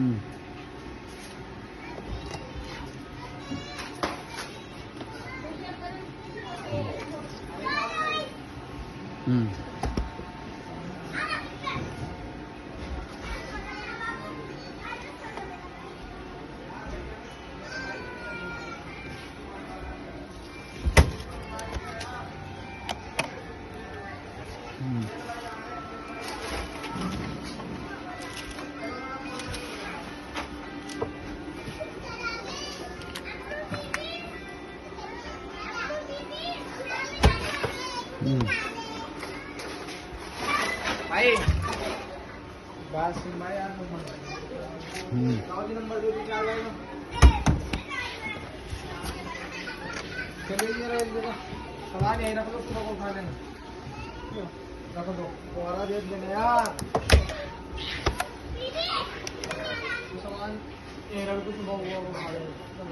हम्म हम्म भाई बात सुन भाई यार नंबर दे दी क्या लाएगा चलिए ये रहा सामान यहीं रख लो पूरा को खा लेना रख दो कोहरा दे देना यार सामान यहीं रख दो सुबह वो खा लेना।